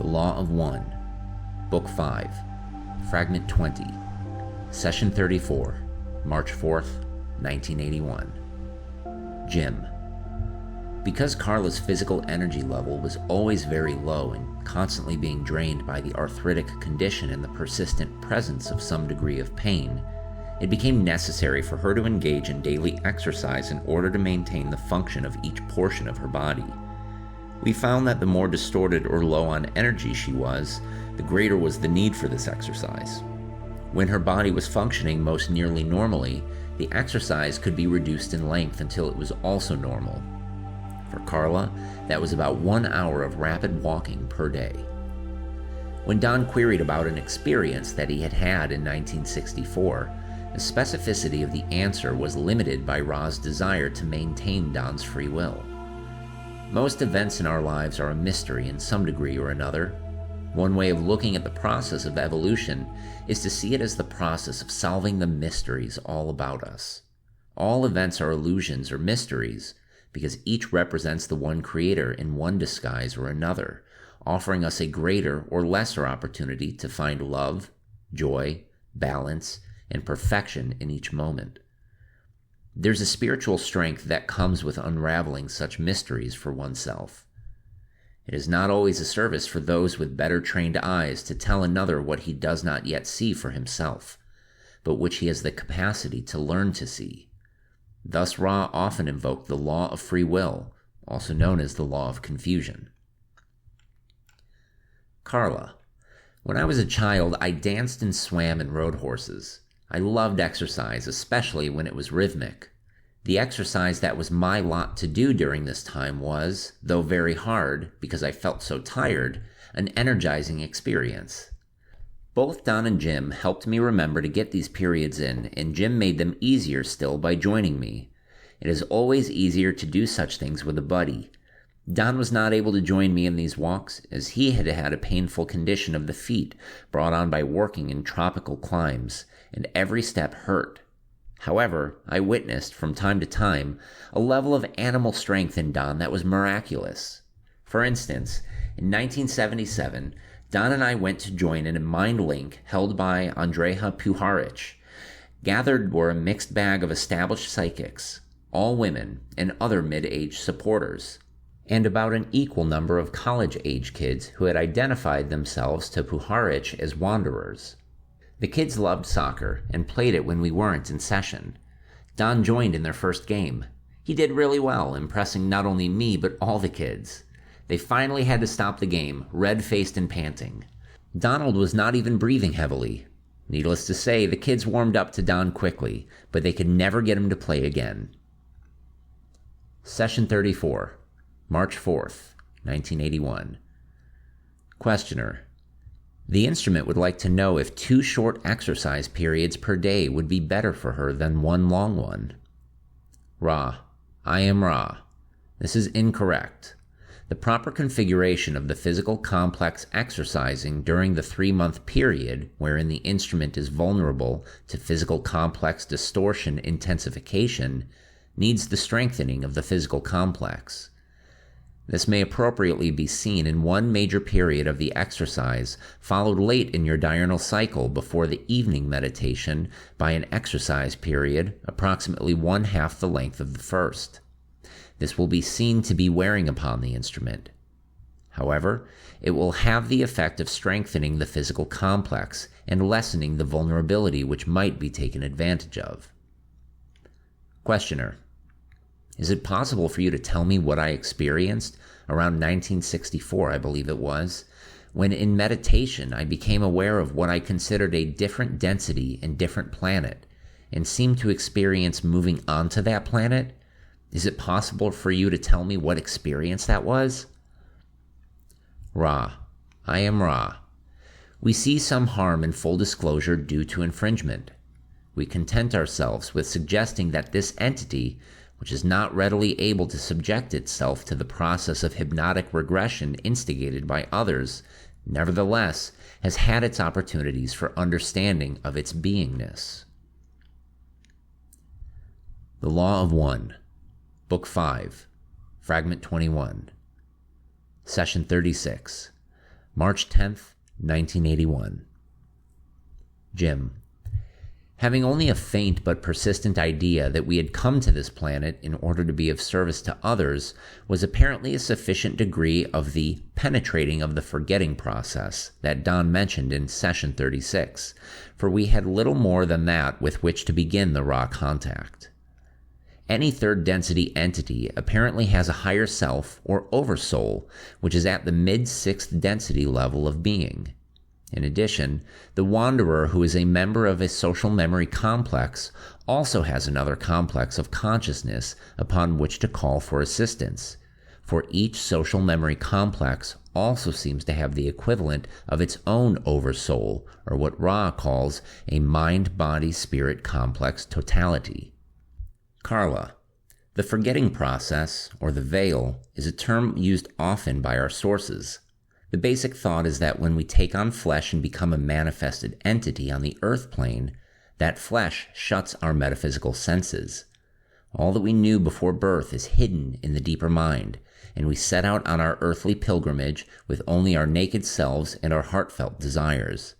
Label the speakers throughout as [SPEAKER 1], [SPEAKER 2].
[SPEAKER 1] The Law of One, Book 5, Fragment 20, Session 34, March 4th, 1981. Jim. Because Carla's physical energy level was always very low and constantly being drained by the arthritic condition and the persistent presence of some degree of pain, it became necessary for her to engage in daily exercise in order to maintain the function of each portion of her body. We found that the more distorted or low on energy she was, the greater was the need for this exercise. When her body was functioning most nearly normally, the exercise could be reduced in length until it was also normal. For Carla, that was about 1 hour of rapid walking per day. When Don queried about an experience that he had had in 1964, the specificity of the answer was limited by Ra's desire to maintain Don's free will. Most events in our lives are a mystery in some degree or another. One way of looking at the process of evolution is to see it as the process of solving the mysteries all about us. All events are illusions or mysteries because each represents the one creator in one disguise or another, offering us a greater or lesser opportunity to find love, joy, balance, and perfection in each moment. There's a spiritual strength that comes with unraveling such mysteries for oneself. It is not always a service for those with better trained eyes to tell another what he does not yet see for himself, but which he has the capacity to learn to see. Thus Ra often invoked the law of free will, also known as the law of confusion. Carla. When I was a child, I danced and swam and rode horses. I loved exercise, especially when it was rhythmic. The exercise that was my lot to do during this time was, though very hard because I felt so tired, an energizing experience. Both Don and Jim helped me remember to get these periods in, and Jim made them easier still by joining me. It is always easier to do such things with a buddy. Don was not able to join me in these walks, as he had had a painful condition of the feet brought on by working in tropical climes, and every step hurt. However, I witnessed, from time to time, a level of animal strength in Don that was miraculous. For instance, in 1977, Don and I went to join in a mind link held by Andreja Puharich. Gathered were a mixed bag of established psychics, all women, and other mid-age supporters, and about an equal number of college-age kids who had identified themselves to Puharich as wanderers. The kids loved soccer and played it when we weren't in session. Don joined in their first game. He did really well, impressing not only me but all the kids. They finally had to stop the game, red-faced and panting. Donald was not even breathing heavily. Needless to say, the kids warmed up to Don quickly, but they could never get him to play again. Session 34, March 4th, 1981. Questioner. The instrument would like to know if 2 short exercise periods per day would be better for her than 1 long one. Ra. I am Ra. This is incorrect. The proper configuration of the physical complex exercising during the 3-month period wherein the instrument is vulnerable to physical complex distortion intensification needs the strengthening of the physical complex. This may appropriately be seen in 1 major period of the exercise, followed late in your diurnal cycle before the evening meditation by an exercise period approximately 1/2 the length of the first. This will be seen to be wearing upon the instrument. However, it will have the effect of strengthening the physical complex and lessening the vulnerability which might be taken advantage of. Questioner. Is it possible for you to tell me what I experienced around 1964, I believe it was, when in meditation I became aware of what I considered a different density and different planet, and seemed to experience moving onto that planet? Is it possible for you to tell me what experience that was? Ra. I am Ra. We see some harm in full disclosure due to infringement. We content ourselves with suggesting that this entity, which is not readily able to subject itself to the process of hypnotic regression instigated by others, nevertheless has had its opportunities for understanding of its beingness. The Law of One, Book 5, Fragment 21, Session 36, March 10th, 1981. Jim. Having only a faint but persistent idea that we had come to this planet in order to be of service to others was apparently a sufficient degree of the penetrating of the forgetting process that Don mentioned in session 36, for we had little more than that with which to begin the raw contact. Any third density entity apparently has a higher self or oversoul, which is at the mid-sixth density level of being. In addition, the wanderer who is a member of a social memory complex also has another complex of consciousness upon which to call for assistance, for each social memory complex also seems to have the equivalent of its own oversoul, or what Ra calls a mind-body-spirit complex totality. Carla. The forgetting process, or the veil, is a term used often by our sources. The basic thought is that when we take on flesh and become a manifested entity on the earth plane, that flesh shuts our metaphysical senses. All that we knew before birth is hidden in the deeper mind, and we set out on our earthly pilgrimage with only our naked selves and our heartfelt desires.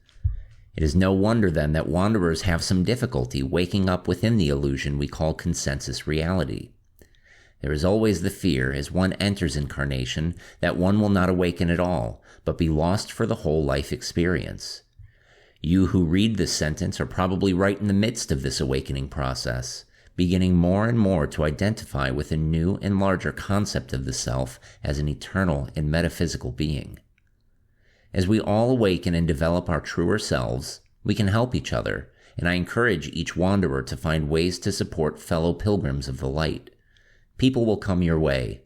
[SPEAKER 1] It is no wonder then that wanderers have some difficulty waking up within the illusion we call consensus reality. There is always the fear, as one enters incarnation, that one will not awaken at all, but be lost for the whole life experience. You who read this sentence are probably right in the midst of this awakening process, beginning more and more to identify with a new and larger concept of the self as an eternal and metaphysical being. As we all awaken and develop our truer selves, we can help each other, and I encourage each wanderer to find ways to support fellow pilgrims of the light. People will come your way.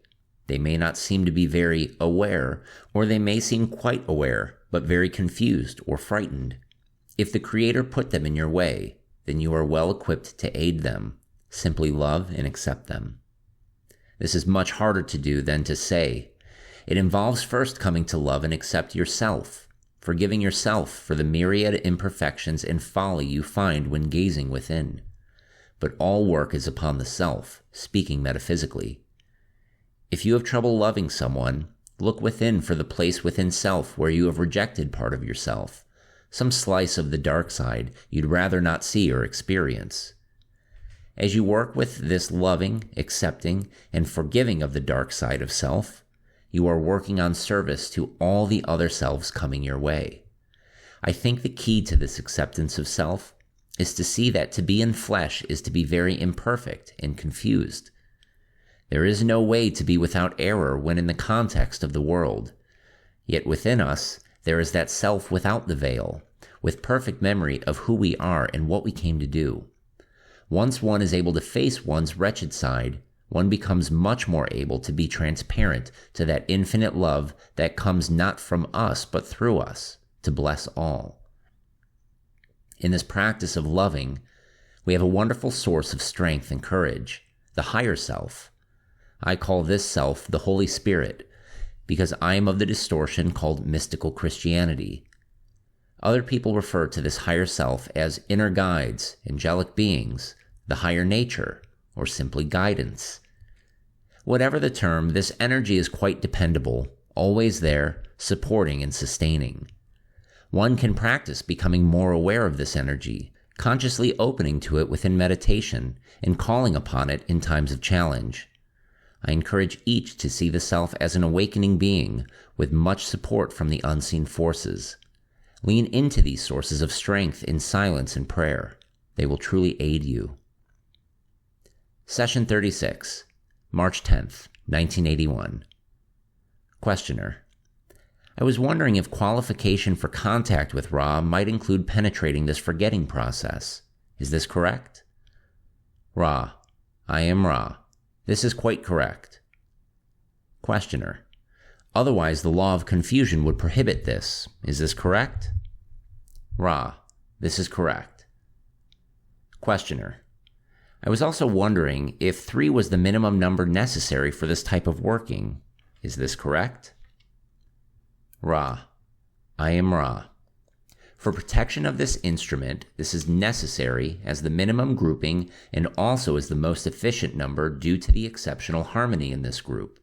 [SPEAKER 1] They may not seem to be very aware, or they may seem quite aware, but very confused or frightened. If the Creator put them in your way, then you are well equipped to aid them. Simply love and accept them. This is much harder to do than to say. It involves first coming to love and accept yourself, forgiving yourself for the myriad imperfections and folly you find when gazing within. But all work is upon the self, speaking metaphysically. If you have trouble loving someone, look within for the place within self where you have rejected part of yourself, some slice of the dark side you'd rather not see or experience. As you work with this loving, accepting, and forgiving of the dark side of self, you are working on service to all the other selves coming your way. I think the key to this acceptance of self is to see that to be in flesh is to be very imperfect and confused. There is no way to be without error when in the context of the world. Yet within us, there is that self without the veil, with perfect memory of who we are and what we came to do. Once one is able to face one's wretched side, one becomes much more able to be transparent to that infinite love that comes not from us but through us, to bless all. In this practice of loving, we have a wonderful source of strength and courage, the higher self. I call this self the Holy Spirit, because I am of the distortion called mystical Christianity. Other people refer to this higher self as inner guides, angelic beings, the higher nature, or simply guidance. Whatever the term, this energy is quite dependable, always there, supporting and sustaining. One can practice becoming more aware of this energy, consciously opening to it within meditation and calling upon it in times of challenge. I encourage each to see the self as an awakening being with much support from the unseen forces. Lean into these sources of strength in silence and prayer. They will truly aid you. Session 36, March 10th, 1981. Questioner. I was wondering if qualification for contact with Ra might include penetrating this forgetting process. Is this correct? Ra. I am Ra. This is quite correct. Questioner. Otherwise, the law of confusion would prohibit this. Is this correct? Ra. This is correct. Questioner. I was also wondering if 3 was the minimum number necessary for this type of working. Is this correct? Ra. I am Ra. For protection of this instrument, this is necessary as the minimum grouping and also as the most efficient number due to the exceptional harmony in this group.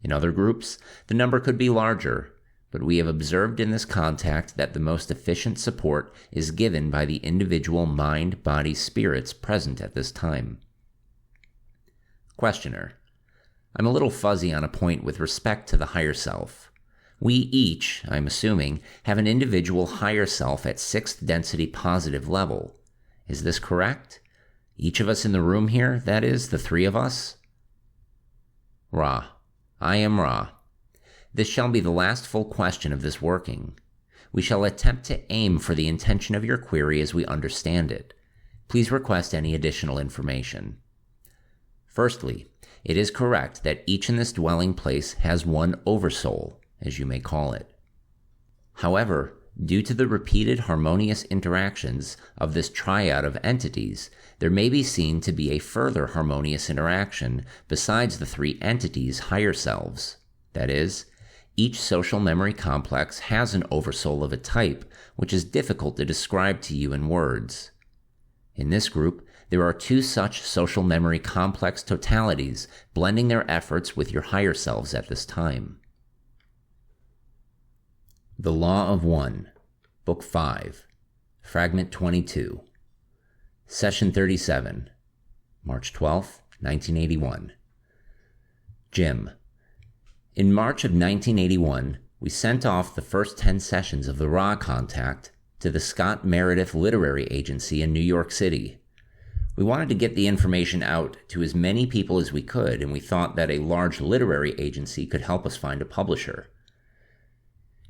[SPEAKER 1] In other groups, the number could be larger, but we have observed in this contact that the most efficient support is given by the individual mind, body, spirits present at this time. Questioner: I'm a little fuzzy on a point with respect to the higher self. We each, I'm assuming, have an individual higher self at 6th density positive level. Is this correct? Each of us in the room here, that is, the 3 of us? Ra: I am Ra. This shall be the last full question of this working. We shall attempt to aim for the intention of your query as we understand it. Please request any additional information. Firstly, it is correct that each in this dwelling place has one oversoul, as you may call it. However, due to the repeated harmonious interactions of this triad of entities, there may be seen to be a further harmonious interaction besides the 3 entities' higher selves. That is, each social memory complex has an oversoul of a type which is difficult to describe to you in words. In this group, there are 2 such social memory complex totalities blending their efforts with your higher selves at this time. The Law of One, Book 5, Fragment 22, Session 37, March 12, 1981. Jim: In March of 1981, we sent off the first 10 sessions of the Ra Contact to the Scott Meredith Literary Agency in New York City. We wanted to get the information out to as many people as we could, and we thought that a large literary agency could help us find a publisher.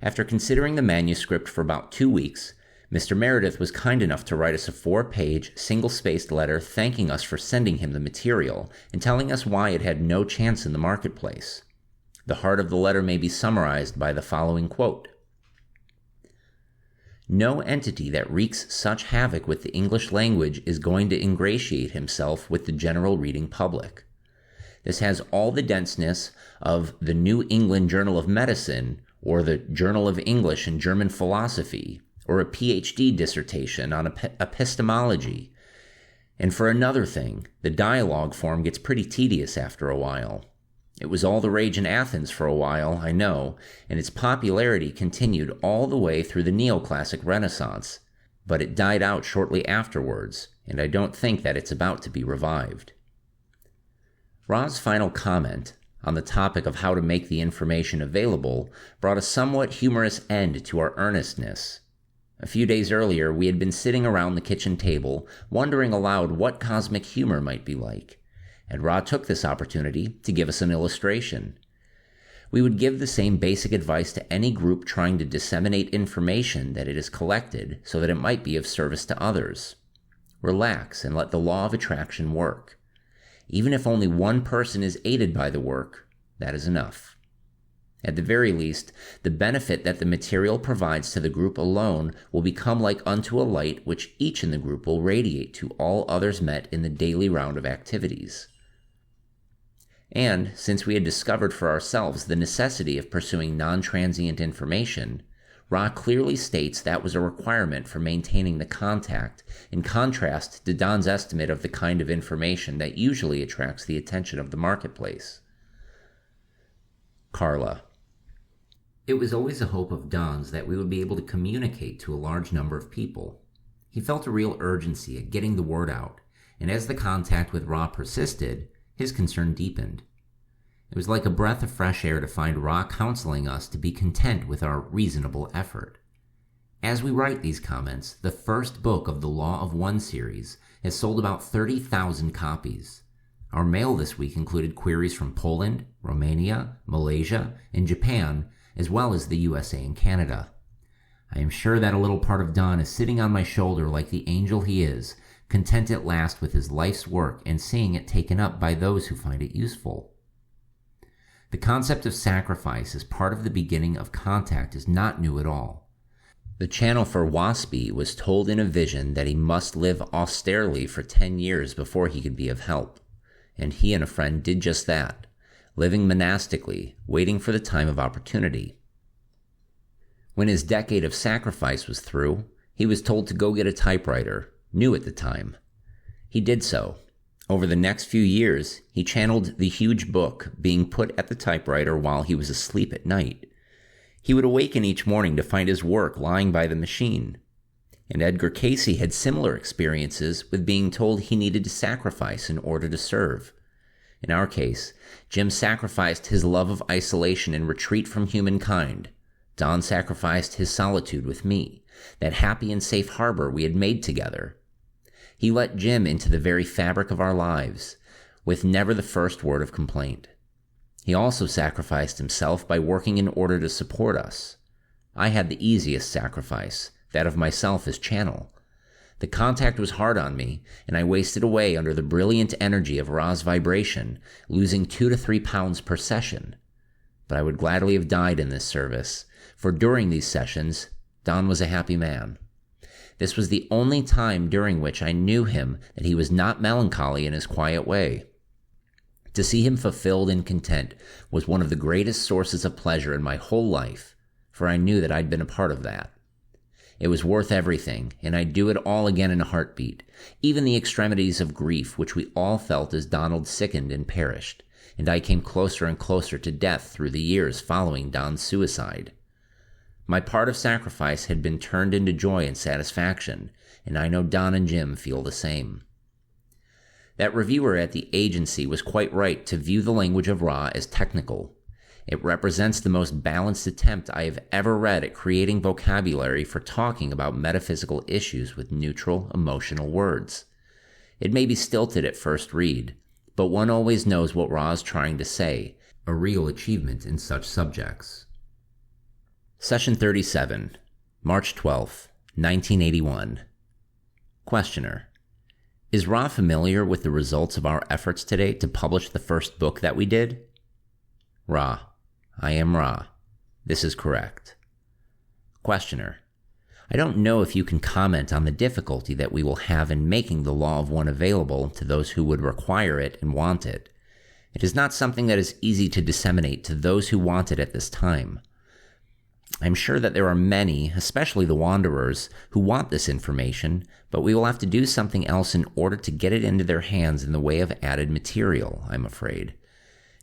[SPEAKER 1] After considering the manuscript for about 2 weeks, Mr. Meredith was kind enough to write us a 4-page, single-spaced letter thanking us for sending him the material and telling us why it had no chance in the marketplace. The heart of the letter may be summarized by the following quote: No entity that wreaks such havoc with the English language is going to ingratiate himself with the general reading public. This has all the denseness of the New England Journal of Medicine or the Journal of English and German Philosophy, or a PhD dissertation on epistemology. And for another thing, the dialogue form gets pretty tedious after a while. It was all the rage in Athens for a while, I know, and its popularity continued all the way through the neoclassic Renaissance, but it died out shortly afterwards, and I don't think that it's about to be revived. Ra's final comment on the topic of how to make the information available brought a somewhat humorous end to our earnestness. A few days earlier, we had been sitting around the kitchen table, wondering aloud what cosmic humor might be like, and Ra took this opportunity to give us an illustration. We would give the same basic advice to any group trying to disseminate information that it has collected so that it might be of service to others. Relax and let the law of attraction work. Even if only one person is aided by the work, that is enough. At the very least, the benefit that the material provides to the group alone will become like unto a light which each in the group will radiate to all others met in the daily round of activities. And, since we had discovered for ourselves the necessity of pursuing non-transient information, Ra clearly states that was a requirement for maintaining the contact, in contrast to Don's estimate of the kind of information that usually attracts the attention of the marketplace. Carla: It was always a hope of Don's that we would be able to communicate to a large number of people. He felt a real urgency at getting the word out, and as the contact with Ra persisted, his concern deepened. It was like a breath of fresh air to find Ra counseling us to be content with our reasonable effort. As we write these comments, the first book of the Law of One series has sold about 30,000 copies. Our mail this week included queries from Poland, Romania, Malaysia, and Japan, as well as the USA and Canada. I am sure that a little part of Don is sitting on my shoulder like the angel he is, content at last with his life's work and seeing it taken up by those who find it useful. The concept of sacrifice as part of the beginning of contact is not new at all. The channel for Waspy was told in a vision that he must live austerely for 10 years before he could be of help, and he and a friend did just that, living monastically, waiting for the time of opportunity. When his decade of sacrifice was through, he was told to go get a typewriter, new at the time. He did so. Over the next few years, he channeled the huge book being put at the typewriter while he was asleep at night. He would awaken each morning to find his work lying by the machine. And Edgar Casey had similar experiences with being told he needed to sacrifice in order to serve. In our case, Jim sacrificed his love of isolation and retreat from humankind. Don sacrificed his solitude with me, that happy and safe harbor we had made together. He let Jim into the very fabric of our lives, with never the first word of complaint. He also sacrificed himself by working in order to support us. I had the easiest sacrifice, that of myself as channel. The contact was hard on me, and I wasted away under the brilliant energy of Ra's vibration, losing 2 to 3 pounds per session. But I would gladly have died in this service, for during these sessions, Don was a happy man. This was the only time during which I knew him that he was not melancholy in his quiet way. To see him fulfilled and content was one of the greatest sources of pleasure in my whole life, for I knew that I'd been a part of that. It was worth everything, and I'd do it all again in a heartbeat, even the extremities of grief which we all felt as Donald sickened and perished, and I came closer and closer to death through the years following Don's suicide. My part of sacrifice had been turned into joy and satisfaction, and I know Don and Jim feel the same. That reviewer at the agency was quite right to view the language of Ra as technical. It represents the most balanced attempt I have ever read at creating vocabulary for talking about metaphysical issues with neutral, emotional words. It may be stilted at first read, but one always knows what Ra is trying to say, a real achievement in such subjects. Session 37, March 12, 1981. Questioner: Is Ra familiar with the results of our efforts today to publish the first book that we did? Ra: I am Ra. This is correct. Questioner: I don't know if you can comment on the difficulty that we will have in making the Law of One available to those who would require it and want it. It is not something that is easy to disseminate to those who want it at this time. I'm sure that there are many, especially the Wanderers, who want this information, but we will have to do something else in order to get it into their hands in the way of added material, I'm afraid.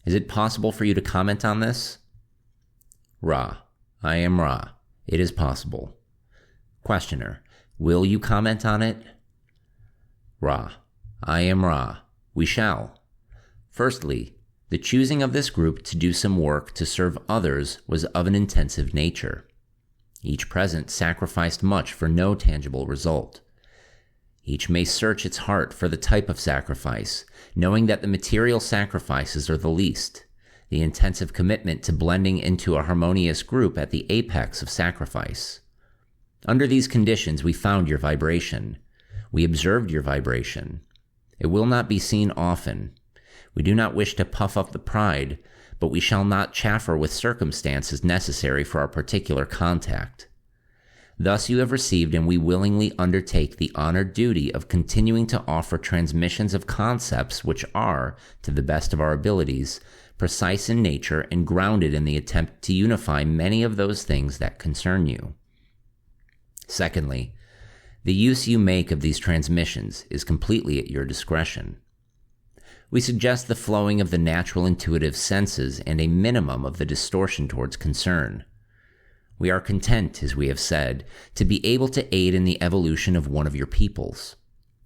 [SPEAKER 1] Is it possible for you to comment on this? Ra: I am Ra. It is possible. Questioner: Will you comment on it? Ra: I am Ra. We shall. Firstly, the choosing of this group to do some work to serve others was of an intensive nature. Each present sacrificed much for no tangible result. Each may search its heart for the type of sacrifice, knowing that the material sacrifices are the least, the intensive commitment to blending into a harmonious group at the apex of sacrifice. Under these conditions, we found your vibration. We observed your vibration. It will not be seen often. We do not wish to puff up the pride, but we shall not chaffer with circumstances necessary for our particular contact. Thus you have received, and we willingly undertake the honored duty of continuing to offer transmissions of concepts which are, to the best of our abilities, precise in nature and grounded in the attempt to unify many of those things that concern you. Secondly, the use you make of these transmissions is completely at your discretion. We suggest the flowing of the natural intuitive senses and a minimum of the distortion towards concern. We are content, as we have said, to be able to aid in the evolution of one of your peoples.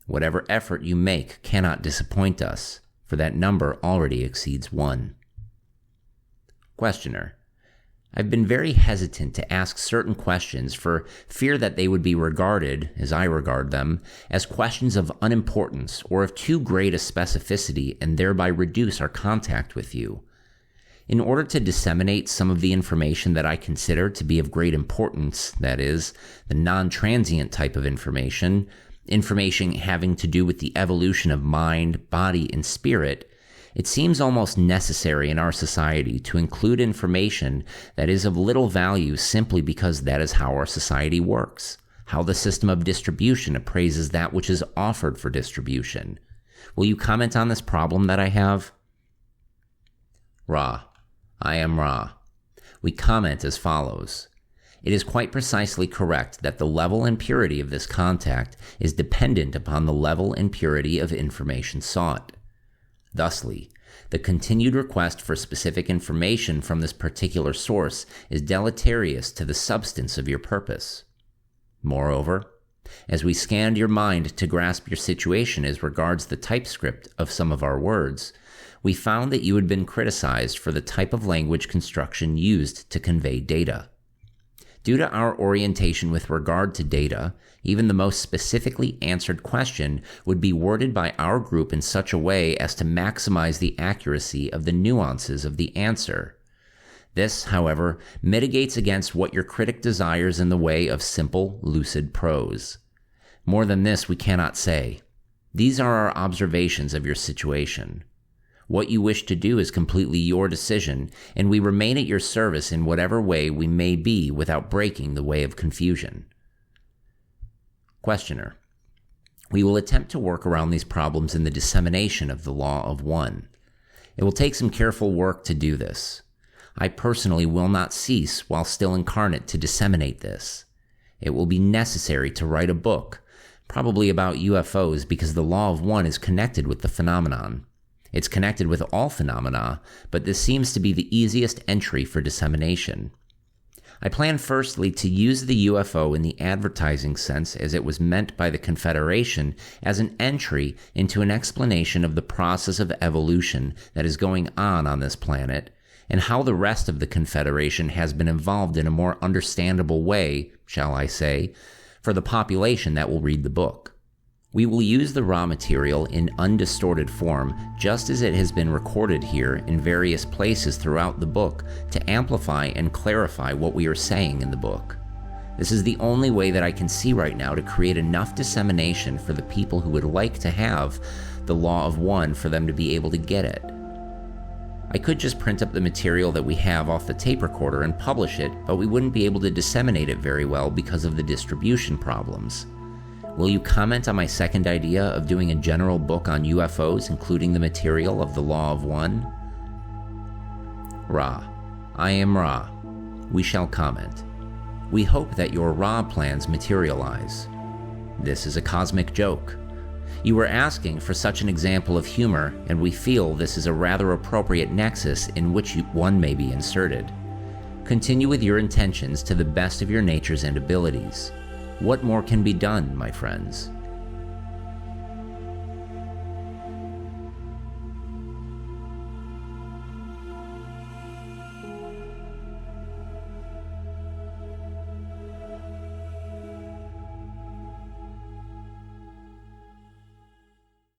[SPEAKER 1] Whatever effort you make cannot disappoint us, for that number already exceeds 1. Questioner: I've been very hesitant to ask certain questions for fear that they would be regarded, as I regard them, as questions of unimportance or of too great a specificity and thereby reduce our contact with you. In order to disseminate some of the information that I consider to be of great importance, that is, the non-transient type of information having to do with the evolution of mind, body, and spirit, it seems almost necessary in our society to include information that is of little value simply because that is how our society works, how the system of distribution appraises that which is offered for distribution. Will you comment on this problem that I have? Ra: I am Ra. We comment as follows. It is quite precisely correct that the level and purity of this contact is dependent upon the level and purity of information sought. Thusly, The continued request for specific information from this particular source is deleterious to the substance of your purpose. Moreover, as we scanned your mind to grasp your situation as regards the typescript of some of our words, we found that you had been criticized for the type of language construction used to convey data. Due to our orientation with regard to data, even the most specifically answered question would be worded by our group in such a way as to maximize the accuracy of the nuances of the answer. This, however, mitigates against what your critic desires in the way of simple, lucid prose. More than this we cannot say. These are our observations of your situation. What you wish to do is completely your decision, and we remain at your service in whatever way we may be without breaking the way of confusion. Questioner: We will attempt to work around these problems in the dissemination of the law of one. It will take some careful work to do this. I personally will not cease while still incarnate to disseminate this. It will be necessary to write a book, probably about UFOs, because the law of one is connected with the phenomenon. It's connected with all phenomena, but this seems to be the easiest entry for dissemination. I plan firstly to use the UFO in the advertising sense as it was meant by the Confederation as an entry into an explanation of the process of evolution that is going on this planet, and how the rest of the Confederation has been involved in a more understandable way, shall I say, for the population that will read the book. We will use the raw material in undistorted form, just as it has been recorded here in various places throughout the book, to amplify and clarify what we are saying in the book. This is the only way that I can see right now to create enough dissemination for the people who would like to have the law of one for them to be able to get it. I could just print up the material that we have off the tape recorder and publish it, but we wouldn't be able to disseminate it very well because of the distribution problems. Will you comment on my second idea of doing a general book on UFOs, including the material of the Law of One? Ra. I am Ra. We shall comment. We hope that your Ra plans materialize. This is a cosmic joke. You were asking for such an example of humor, and we feel this is a rather appropriate nexus in which one may be inserted. Continue with your intentions to the best of your natures and abilities. What more can be done, my friends?